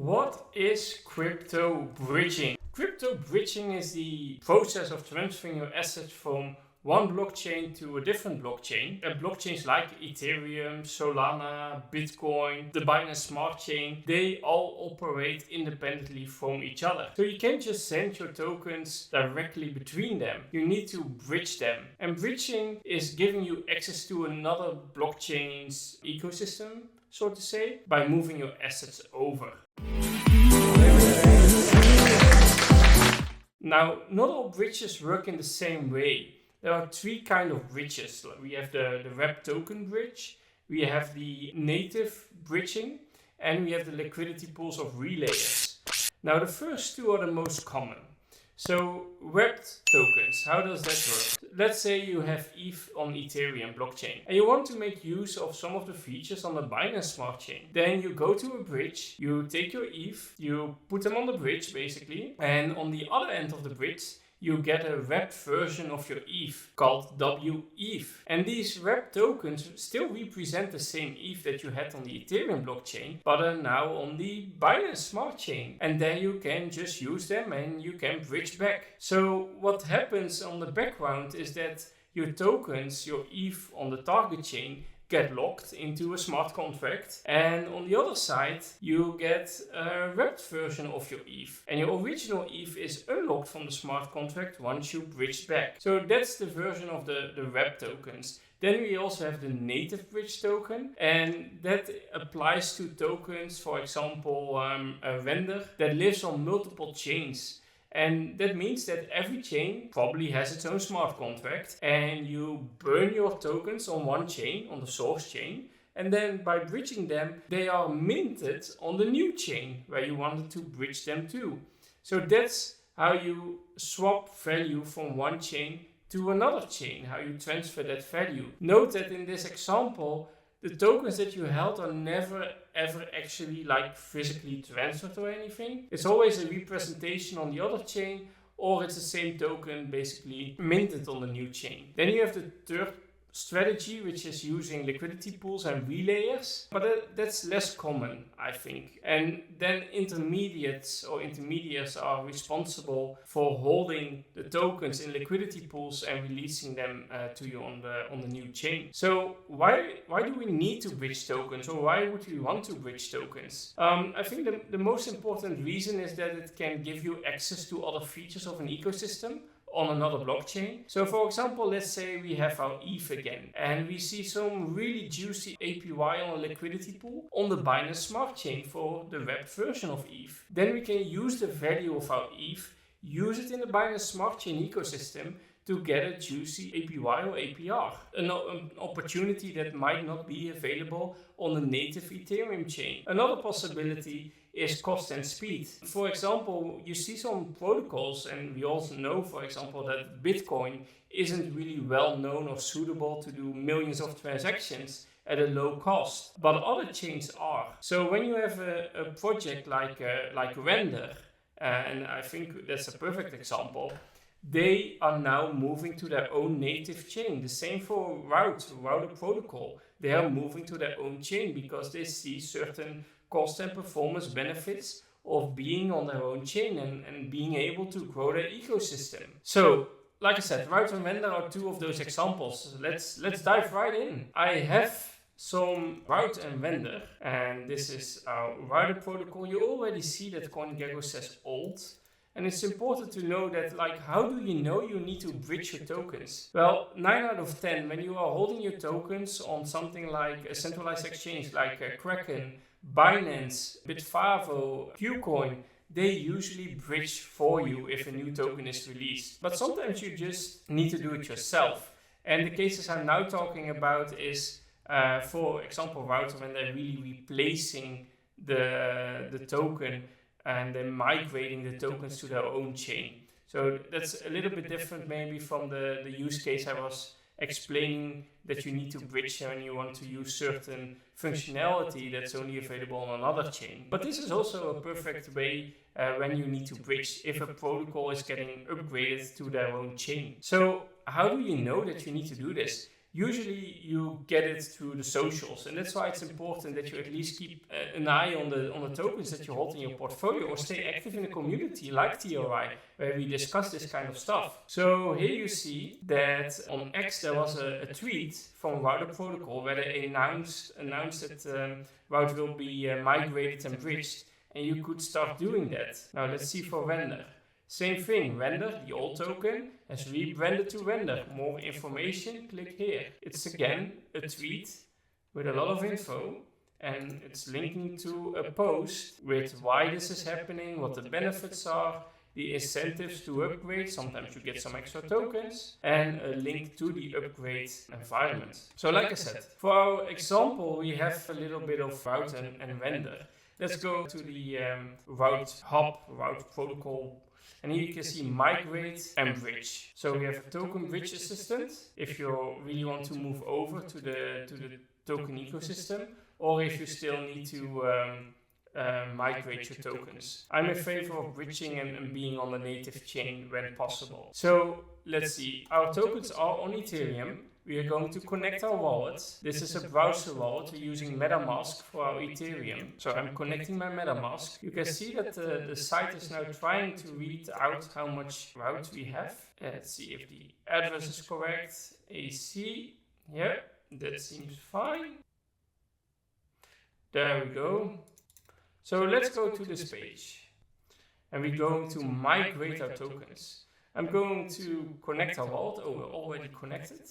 What is crypto bridging? Crypto bridging is the process of transferring your assets from one blockchain to a different blockchain. Blockchains like Ethereum, Solana, Bitcoin, the Binance Smart Chain, they all operate independently from each other. So you can't just send your tokens directly between them. You need to bridge them. And bridging is giving you access to another blockchain's ecosystem, so to say, by moving your assets over. Now, not all bridges work in the same way. There are three kinds of bridges. We have the wrap token bridge, we have the native bridging, and we have the liquidity pools of relayers. Now, the first two are the most common. So, wrapped tokens, how does that work? Let's say you have ETH on Ethereum blockchain and you want to make use of some of the features on the Binance Smart Chain. Then you go to a bridge, you take your ETH, you put them on the bridge basically, and on the other end of the bridge, you get a wrapped version of your ETH called WETH. And these wrapped tokens still represent the same ETH that you had on the Ethereum blockchain, but are now on the Binance Smart Chain. And then you can just use them and you can bridge back. So what happens on the background is that your tokens, your ETH on the target chain, get locked into a smart contract, and on the other side you get a wrapped version of your ETH, and your original ETH is unlocked from the smart contract once you bridge back. So that's the version of the wrapped tokens. Then we also have the native bridge token, and that applies to tokens, for example, a vendor that lives on multiple chains. And that means that every chain probably has its own smart contract, and you burn your tokens on one chain, on the source chain, and then by bridging them, they are minted on the new chain where you wanted to bridge them to. So that's how you swap value from one chain to another chain, how you transfer that value. Note that in this example, the tokens that you held are never ever actually physically transferred or anything. It's always a representation on the other chain, or it's the same token basically minted on the new chain. Then you have the third strategy, which is using liquidity pools and relayers, but that's less common, I think. And then intermediaries are responsible for holding the tokens in liquidity pools and releasing them to you on the new chain. So why do we need to bridge tokens, or why would we want to bridge tokens? I think the most important reason is that it can give you access to other features of an ecosystem on another blockchain. So for example, let's say we have our ETH again, and we see some really juicy APY on a liquidity pool on the Binance Smart Chain for the wrapped version of ETH. Then we can use the value of our ETH, use it in the Binance Smart Chain ecosystem to get a juicy APY or APR. An opportunity that might not be available on the native Ethereum chain. Another possibility is cost and speed. For example, you see some protocols, and we also know, for example, that Bitcoin isn't really well known or suitable to do millions of transactions at a low cost, but other chains are. So when you have a project like Render, and I think that's a perfect example, they are now moving to their own native chain. The same for Router Protocol. They are moving to their own chain because they see certain cost and performance benefits of being on their own chain and being able to grow their ecosystem. So, like I said, Router and Render are two of those examples. Let's dive right in. I have some Route and Render, and this is our Router Protocol. You already see that CoinGecko says old. And it's important to know that, how do you know you need to bridge your tokens? Well, 9 out of 10, when you are holding your tokens on something like a centralized exchange like Kraken, Binance, Bitfavo, Qcoin, they usually bridge for you if a new token is released. But sometimes you just need to do it yourself. And the cases I'm now talking about is, for example, Router, when they're really replacing the token and then migrating the tokens to their own chain. So that's a little bit different maybe from the use case I was explaining, that you need to bridge when you want to use certain functionality that's only available on another chain. But this is also a perfect way when you need to bridge if a protocol is getting upgraded to their own chain. So how do you know that you need to do this? usually you get it through the socials, and that's why it's important that you at least keep an eye on the tokens that you hold in your portfolio, or stay active in a community like TRI, where we discuss this kind of stuff. So here you see that on X there was a tweet from Router Protocol where they announced that Route will be migrated and bridged, and you could start doing that. Now let's see for Render. Same thing, Render, the old token, has rebranded to Render. More information, click here. It's again a tweet with a lot of info, and it's linking to a post with why this is happening, what the benefits are, the incentives to upgrade, sometimes you get some extra tokens, and a link to the upgrade environment. So like I said, for our example, we have a little bit of Route and Render. Let's go to the Route Hub, Route Protocol. And here you can see migrate and bridge. So we have a token bridge assistant if you really want to move over to the token ecosystem, or if you still need to migrate your tokens. I'm in favor of bridging and being on the native chain when possible. So let's see, our tokens are on Ethereum. We are going to connect our wallet. This is a browser wallet. We're using MetaMask for our Ethereum. So I'm connecting my MetaMask. You can see that the site is now trying to read out how much route we have. Let's see if the address is correct. AC. Yeah, that seems fine. There we go. So let's go to this page. And we're going to migrate our tokens. I'm going to connect our wallet. Oh, we're already connected.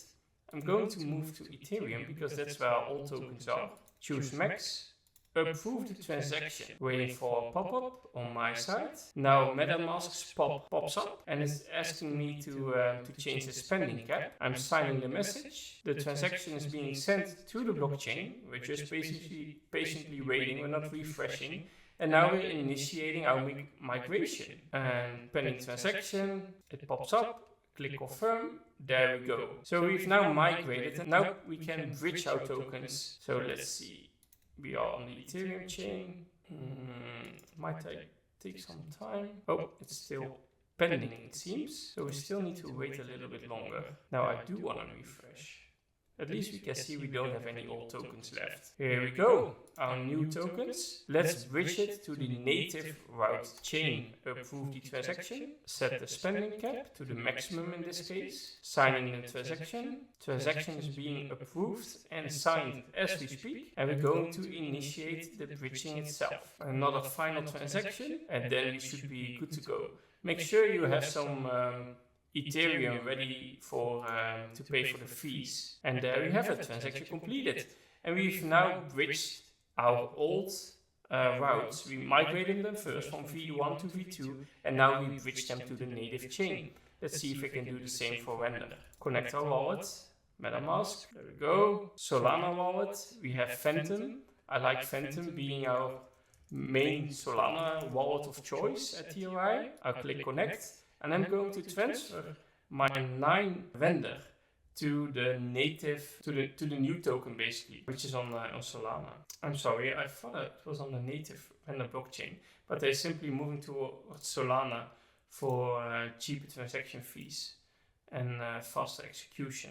I'm going to move to Ethereum because that's where all tokens are. Choose Max, approve the transaction. Waiting for a pop-up on my side. Now MetaMask's pops up and it's asking me to change the spending cap. I'm signing the message. The transaction is being sent to the blockchain. We're just basically patiently waiting, we're not refreshing. And now we're initiating our migration. And pending transaction, it pops up. Click confirm, there we go. So we've now migrated, and now we can bridge our tokens. So let's see, we are on the Ethereum chain. Might take some time. Oh, it's still pending it seems. So we still need to wait a little bit longer. Now I do want to refresh. At least we can see we don't have any old tokens left. Here we go, our new tokens. Let's bridge it to the native route chain. Approve the transaction, set the spending cap to the maximum in this case, signing the transaction. Transaction is being approved and signed as we speak, and we're going to initiate the bridging itself. Another final transaction, and then we should be good to go. Make sure you have some Ethereum ready for to pay for the fees, and there we have it, transaction completed. And we've now bridged our old routes. We migrated them first from V1 to V2, and now we bridged them to the native chain. Let's see if we can do the same for Render. Connect our wallet, MetaMask, there we go. Solana wallet, we have Phantom. I like Phantom being our main Solana wallet of choice at TRI. I'll click connect. And I'm going to transfer my 9 Render to the native, to the new token basically, which is on Solana. I'm sorry, I thought it was on the native Render blockchain, but they're simply moving towards Solana for cheaper transaction fees and faster execution.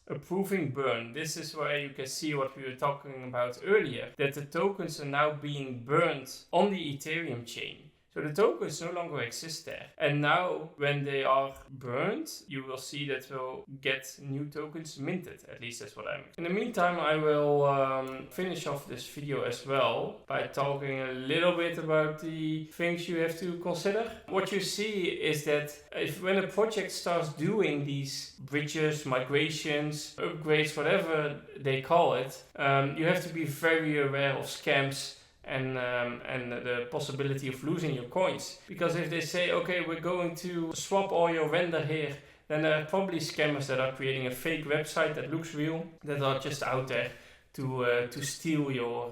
Approving burn. This is where you can see what we were talking about earlier, that the tokens are now being burned on the Ethereum chain. So the tokens no longer exist there. And now when they are burned, you will see that we'll get new tokens minted. At least that's what I'm. In the meantime, I will finish off this video as well by talking a little bit about the things you have to consider. What you see is that when a project starts doing these bridges, migrations, upgrades, whatever they call it, you have to be very aware of scams and the possibility of losing your coins. Because if they say, okay, we're going to swap all your Render here, then there are probably scammers that are creating a fake website that looks real, that are just out there to steal your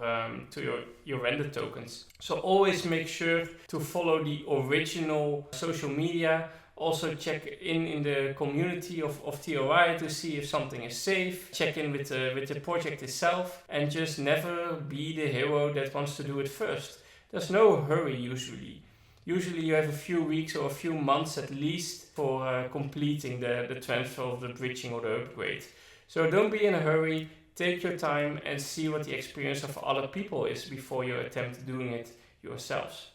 Render tokens. So always make sure to follow the original social media. Also check in the community of TRI to see if something is safe. Check in with the project itself, and just never be the hero that wants to do it first. There's no hurry usually. Usually you have a few weeks or a few months at least for completing the transfer of the bridging or the upgrade. So don't be in a hurry, take your time and see what the experience of other people is before you attempt doing it yourselves.